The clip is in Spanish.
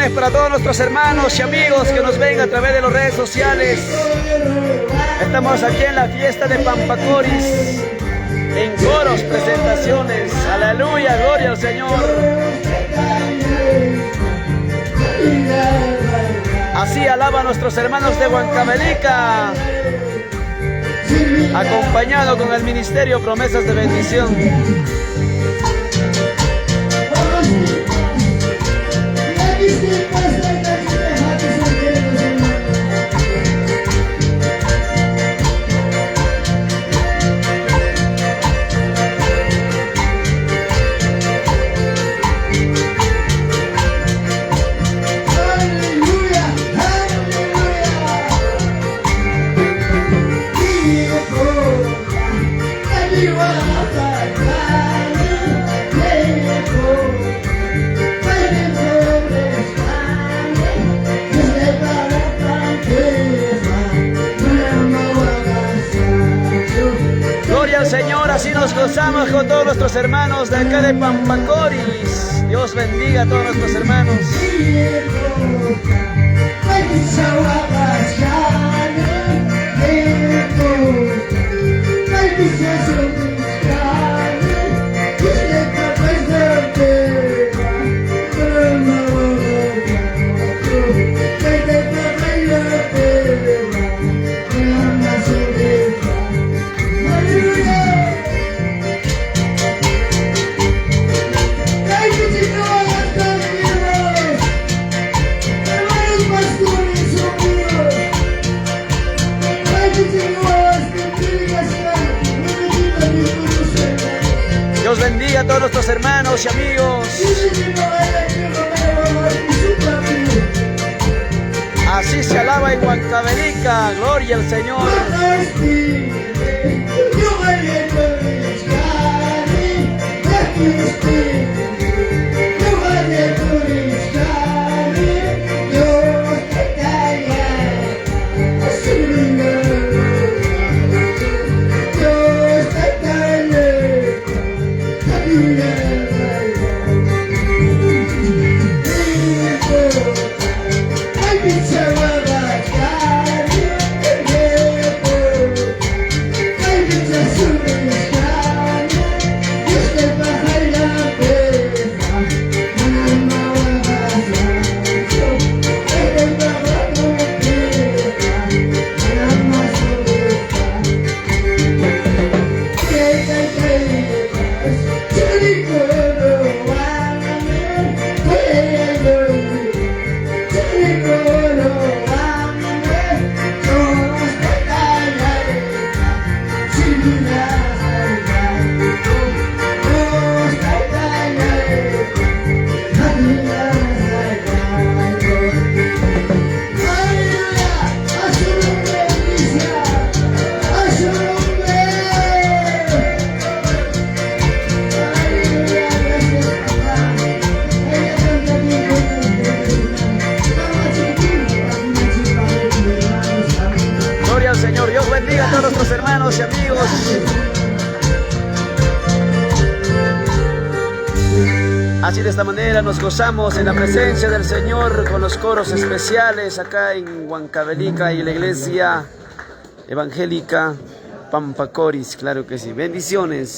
bendiciones para todos nuestros hermanos y amigos que nos ven a través de las redes sociales. Estamos aquí en la fiesta de Pampacoris, en coros, presentaciones. Aleluya, gloria al Señor. Así alaban a nuestros hermanos de Huancavelica, acompañado con el ministerio Promesas de Bendición. Gloria al Señor, así nos gozamos con todos nuestros hermanos de acá de Pampacoris. Dios bendiga a todos nuestros hermanos. Dios bendiga a todos nuestros hermanos y amigos. Así se alaba en Huancavelica, gloria al Señor. Señor, Dios bendiga a todos nuestros hermanos y amigos. Así de esta manera nos gozamos en la presencia del Señor con los coros especiales acá en Huancavelica y la iglesia evangélica Pampacoris, claro que sí. Bendiciones.